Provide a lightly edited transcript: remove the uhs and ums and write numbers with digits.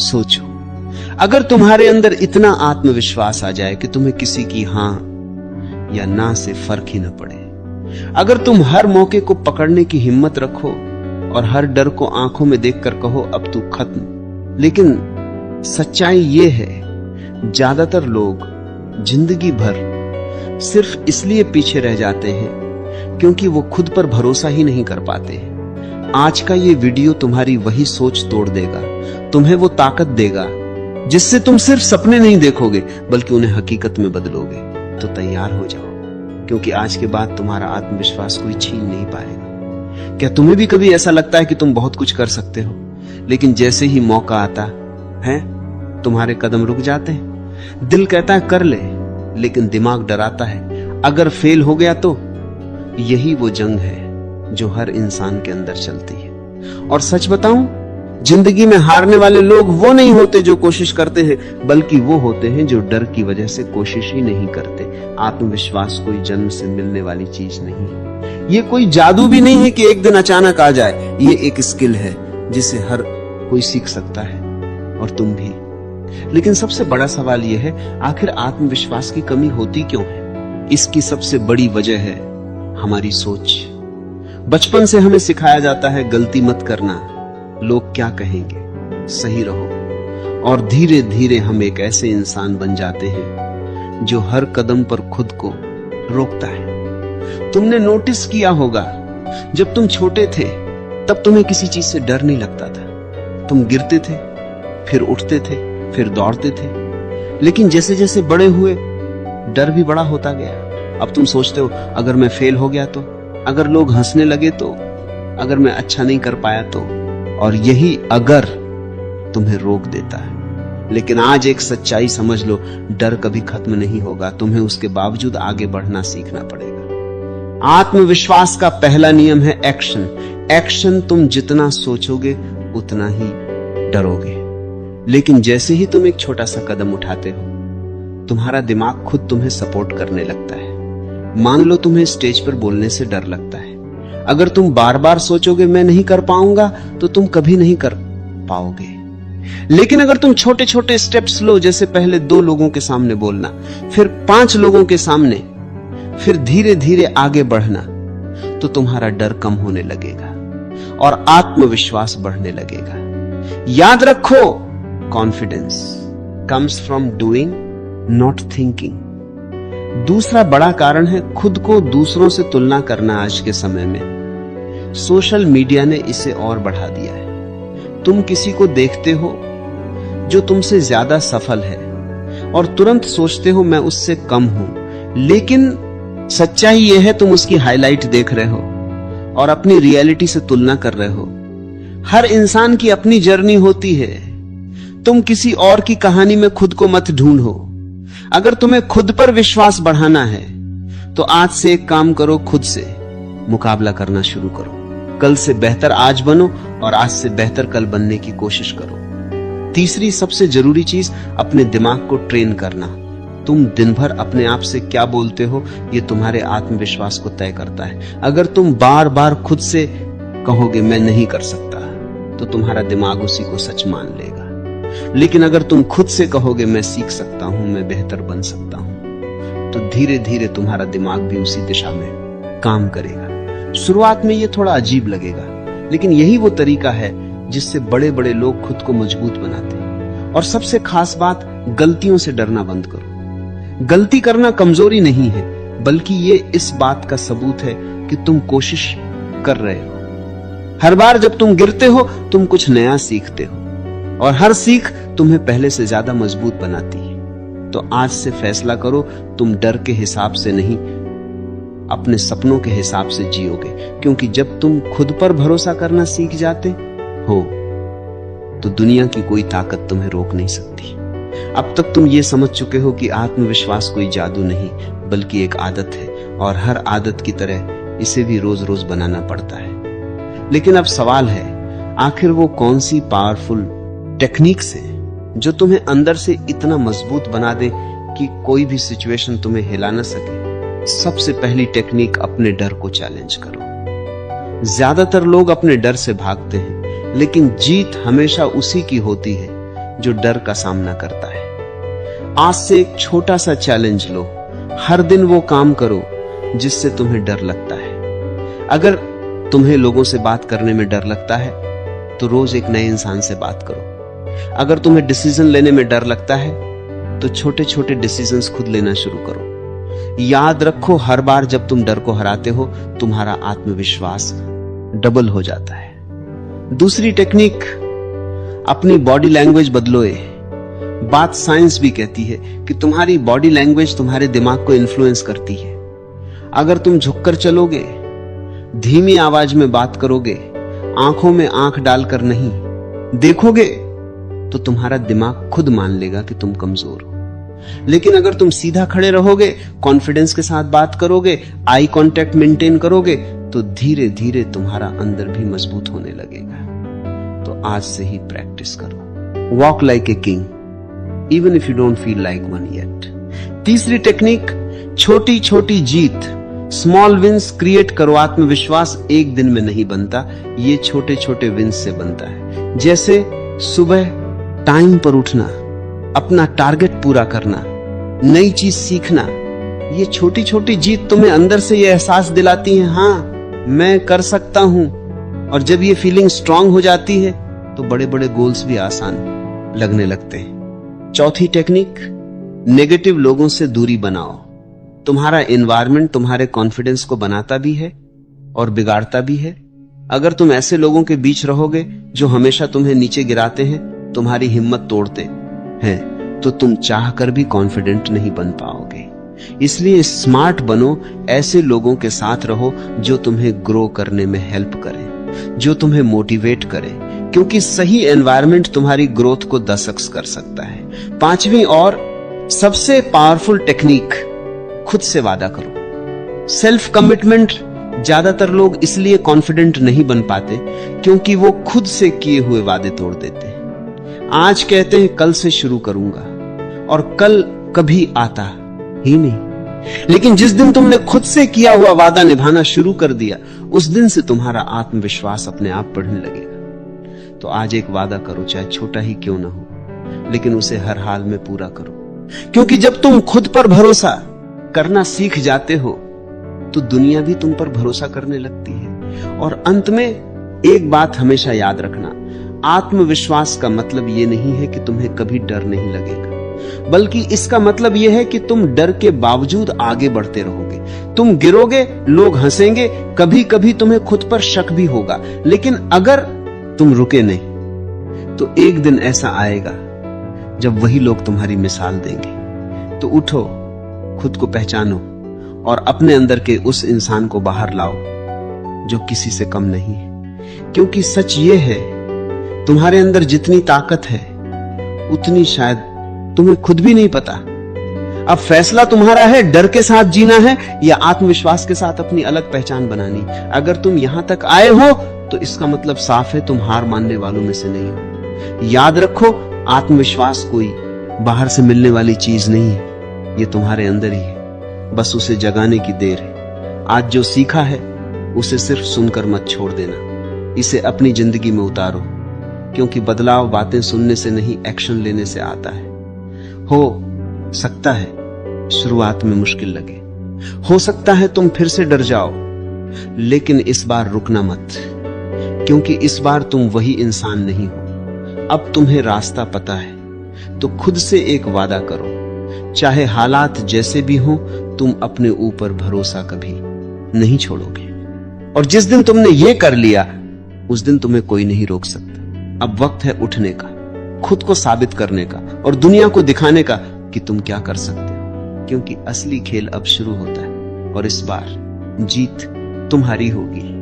सोचो, अगर तुम्हारे अंदर इतना आत्मविश्वास आ जाए कि तुम्हें किसी की हां या ना से फर्क ही न पड़े, अगर तुम हर मौके को पकड़ने की हिम्मत रखो और हर डर को आंखों में देखकर कहो अब तू खत्म। लेकिन सच्चाई यह है, ज्यादातर लोग जिंदगी भर सिर्फ इसलिए पीछे रह जाते हैं क्योंकि वो खुद पर भरोसा ही नहीं कर पाते। आज का ये वीडियो तुम्हारी वही सोच तोड़ देगा, तुम्हें वो ताकत देगा जिससे तुम सिर्फ सपने नहीं देखोगे बल्कि उन्हें हकीकत में बदलोगे। तो तैयार हो जाओ, क्योंकि आज के बाद तुम्हारा आत्मविश्वास कोई छीन नहीं पाएगा। क्या तुम्हें भी कभी ऐसा लगता है कि तुम बहुत कुछ कर सकते हो, लेकिन जैसे ही मौका आता है तुम्हारे कदम रुक जाते हैं? दिल कहता है कर ले, लेकिन दिमाग डराता है अगर फेल हो गया तो। यही वो जंग है जो हर इंसान के अंदर चलती है। और सच बताऊं, जिंदगी में हारने वाले लोग वो नहीं होते जो कोशिश करते हैं, बल्कि वो होते हैं जो डर की वजह से कोशिश ही नहीं करते। आत्मविश्वास कोई जन्म से मिलने वाली चीज नहीं है। ये कोई जादू भी नहीं है कि एक दिन अचानक आ जाए। ये एक स्किल है जिसे हर कोई सीख सकता है, और तुम भी। लेकिन सबसे बड़ा सवाल यह है, आखिर आत्मविश्वास की कमी होती क्यों है? इसकी सबसे बड़ी वजह है हमारी सोच। बचपन से हमें सिखाया जाता है गलती मत करना, लोग क्या कहेंगे, सही रहो। और धीरे धीरे हम एक ऐसे इंसान बन जाते हैं जो हर कदम पर खुद को रोकता है। तुमने नोटिस किया होगा, जब तुम छोटे थे तब तुम्हें किसी चीज से डर नहीं लगता था। तुम गिरते थे, फिर उठते थे, फिर दौड़ते थे। लेकिन जैसे जैसे बड़े हुए डर भी बड़ा होता गया। अब तुम सोचते हो अगर मैं फेल हो गया तो, अगर लोग हंसने लगे तो, अगर मैं अच्छा नहीं कर पाया तो। और यही अगर तुम्हें रोक देता है। लेकिन आज एक सच्चाई समझ लो, डर कभी खत्म नहीं होगा, तुम्हें उसके बावजूद आगे बढ़ना सीखना पड़ेगा। आत्मविश्वास का पहला नियम है एक्शन। एक्शन तुम जितना सोचोगे उतना ही डरोगे। लेकिन जैसे ही तुम एक छोटा सा कदम उठाते हो, तुम्हारा दिमाग खुद तुम्हें सपोर्ट करने लगता है। मान लो तुम्हें स्टेज पर बोलने से डर लगता है। अगर तुम बार बार सोचोगे मैं नहीं कर पाऊंगा, तो तुम कभी नहीं कर पाओगे। लेकिन अगर तुम छोटे छोटे स्टेप्स लो, जैसे पहले 2 लोगों के सामने बोलना, फिर 5 लोगों के सामने, फिर धीरे धीरे आगे बढ़ना, तो तुम्हारा डर कम होने लगेगा और आत्मविश्वास बढ़ने लगेगा। याद रखो, confidence comes from doing, not thinking. दूसरा बड़ा कारण है खुद को दूसरों से तुलना करना। आज के समय में सोशल मीडिया ने इसे और बढ़ा दिया है। तुम किसी को देखते हो जो तुमसे ज्यादा सफल है और तुरंत सोचते हो मैं उससे कम हूं। लेकिन सच्चाई यह है, तुम उसकी हाइलाइट देख रहे हो और अपनी रियलिटी से तुलना कर रहे हो। हर इंसान की अपनी जर्नी होती है। तुम किसी और की कहानी में खुद को मत ढूंढो। अगर तुम्हें खुद पर विश्वास बढ़ाना है तो आज से एक काम करो, खुद से मुकाबला करना शुरू करो। कल से बेहतर आज बनो और आज से बेहतर कल बनने की कोशिश करो। तीसरी सबसे जरूरी चीज, अपने दिमाग को ट्रेन करना। तुम दिन भर अपने आप से क्या बोलते हो, यह तुम्हारे आत्मविश्वास को तय करता है। अगर तुम बार बार खुद से कहोगे मैं नहीं कर सकता, तो तुम्हारा दिमाग उसी को सच मान लेगा। लेकिन अगर तुम खुद से कहोगे मैं सीख सकता हूं, मैं बेहतर बन सकता हूं, तो धीरे धीरे तुम्हारा दिमाग भी उसी दिशा में काम करेगा। शुरुआत में यह थोड़ा अजीब लगेगा, लेकिन यही वो तरीका है जिससे बड़े बड़े लोग खुद को मजबूत बनाते हैं। और सबसे खास बात, गलतियों से डरना बंद करो। गलती करना कमजोरी नहीं है, बल्कि ये इस बात का सबूत है कि तुम कोशिश कर रहे हो। हर बार जब तुम गिरते हो, तुम कुछ नया सीखते हो, और हर सीख तुम्हें पहले से ज्यादा मजबूत बनाती है। तो आज से फैसला करो, तुम डर के हिसाब से नहीं, अपने सपनों के हिसाब से जियोगे। क्योंकि जब तुम खुद पर भरोसा करना सीख जाते हो, तो दुनिया की कोई ताकत तुम्हें रोक नहीं सकती। अब तक तुम ये समझ चुके हो कि आत्मविश्वास कोई जादू नहीं, बल्कि एक आदत है, और हर आदत की तरह इसे भी रोज रोज बनाना पड़ता है। लेकिन अब सवाल है, आखिर वो कौन सी पावरफुल टेक्निक्स हैं जो तुम्हें अंदर से इतना मजबूत बना दे कि कोई भी सिचुएशन तुम्हें हिला न सके? सबसे पहली टेक्निक, अपने डर को चैलेंज करो। ज्यादातर लोग अपने डर से भागते हैं, लेकिन जीत हमेशा उसी की होती है जो डर का सामना करता है। आज से एक छोटा सा चैलेंज लो, हर दिन वो काम करो जिससे तुम्हें डर लगता है। अगर तुम्हें लोगों से बात करने में डर लगता है तो रोज एक नए इंसान से बात करो। अगर तुम्हें डिसीजन लेने में डर लगता है तो छोटे छोटे डिसीजंस खुद लेना शुरू करो। याद रखो, हर बार जब तुम डर को हराते हो तुम्हारा आत्मविश्वास डबल हो जाता है। दूसरी टेक्निक, अपनी बॉडी लैंग्वेज बदलो। बात साइंस भी कहती है कि तुम्हारी बॉडी लैंग्वेज तुम्हारे दिमाग को इन्फ्लुएंस करती है। अगर तुम झुककर चलोगे, धीमी आवाज में बात करोगे, आंखों में आंख डालकर नहीं देखोगे, तो तुम्हारा दिमाग खुद मान लेगा कि तुम कमजोर हो। लेकिन अगर तुम सीधा खड़े रहोगे, कॉन्फिडेंस के साथ बात करोगे, आई कांटेक्ट मेंटेन करोगे, तो धीरे धीरे तुम्हारा अंदर भी मजबूत होने लगेगा। तो आज से ही प्रैक्टिस करो। Walk like a king even if you don't feel like one yet. तीसरी टेक्निक, छोटी छोटी जीत, स्मॉल विंस क्रिएट करो। आत्मविश्वास एक दिन में नहीं बनता, ये छोटे छोटे विंस से बनता है। जैसे सुबह टाइम पर उठना, अपना टारगेट पूरा करना, नई चीज सीखना। ये छोटी छोटी जीत तुम्हें अंदर से ये एहसास दिलाती है, हाँ मैं कर सकता हूं। और जब ये फीलिंग स्ट्रांग हो जाती है तो बड़े बड़े गोल्स भी आसान लगने लगते हैं। चौथी टेक्निक, नेगेटिव लोगों से दूरी बनाओ। तुम्हारा एनवायरनमेंट तुम्हारे कॉन्फिडेंस को बनाता भी है और बिगाड़ता भी है। अगर तुम ऐसे लोगों के बीच रहोगे जो हमेशा तुम्हें नीचे गिराते हैं, तुम्हारी हिम्मत तोड़ते हैं, तो तुम चाहकर भी कॉन्फिडेंट नहीं बन पाओगे। इसलिए स्मार्ट बनो, ऐसे लोगों के साथ रहो जो तुम्हें ग्रो करने में हेल्प करें, जो तुम्हें मोटिवेट करें, क्योंकि सही एनवायरनमेंट तुम्हारी ग्रोथ को 10x कर सकता है। पांचवी और सबसे पावरफुल टेक्निक, खुद से वादा करो। Self commitment. ज्यादातर लोग इसलिए कॉन्फिडेंट नहीं बन पाते क्योंकि वो खुद से किए हुए वादे तोड़ देते हैं। आज कहते हैं कल से शुरू करूंगा, और कल कभी आता ही नहीं। लेकिन जिस दिन तुमने खुद से किया हुआ वादा निभाना शुरू कर दिया, उस दिन से तुम्हारा आत्मविश्वास अपने आप बढ़ने लगेगा। तो आज एक वादा करो, चाहे छोटा ही क्यों ना हो, लेकिन उसे हर हाल में पूरा करो। क्योंकि जब तुम खुद पर भरोसा करना सीख जाते हो तो दुनिया भी तुम पर भरोसा करने लगती है। और अंत में एक बात हमेशा याद रखना, आत्मविश्वास का मतलब यह नहीं है कि तुम्हें कभी डर नहीं लगेगा, बल्कि इसका मतलब यह है कि तुम डर के बावजूद आगे बढ़ते रहोगे। तुम गिरोगे, लोग हंसेंगे, कभी कभी तुम्हें खुद पर शक भी होगा, लेकिन अगर तुम रुके नहीं तो एक दिन ऐसा आएगा जब वही लोग तुम्हारी मिसाल देंगे। तो उठो, खुद को पहचानो और अपने अंदर के उस इंसान को बाहर लाओ जो किसी से कम नहीं है। क्योंकि सच ये है, तुम्हारे अंदर जितनी ताकत है उतनी शायद तुम्हें खुद भी नहीं पता। अब फैसला तुम्हारा है, डर के साथ जीना है या आत्मविश्वास के साथ अपनी अलग पहचान बनानी। अगर तुम यहां तक आए हो तो इसका मतलब साफ है, तुम हार मानने वालों में से नहीं हो। याद रखो, आत्मविश्वास कोई बाहर से मिलने वाली चीज नहीं है, ये तुम्हारे अंदर ही है, बस उसे जगाने की देर है। आज जो सीखा है उसे सिर्फ सुनकर मत छोड़ देना, इसे अपनी जिंदगी में उतारो, क्योंकि बदलाव बातें सुनने से नहीं, एक्शन लेने से आता है। हो सकता है शुरुआत में मुश्किल लगे, हो सकता है तुम फिर से डर जाओ, लेकिन इस बार रुकना मत, क्योंकि इस बार तुम वही इंसान नहीं हो। अब तुम्हें रास्ता पता है, तो खुद से एक वादा करो, चाहे हालात जैसे भी हो, तुम अपने ऊपर भरोसा कभी नहीं छोड़ोगे। और जिस दिन तुमने ये कर लिया, उस दिन तुम्हें कोई नहीं रोक सकता। अब वक्त है उठने का, खुद को साबित करने का और दुनिया को दिखाने का कि तुम क्या कर सकते हो, क्योंकि असली खेल अब शुरू होता है और इस बार जीत तुम्हारी होगी।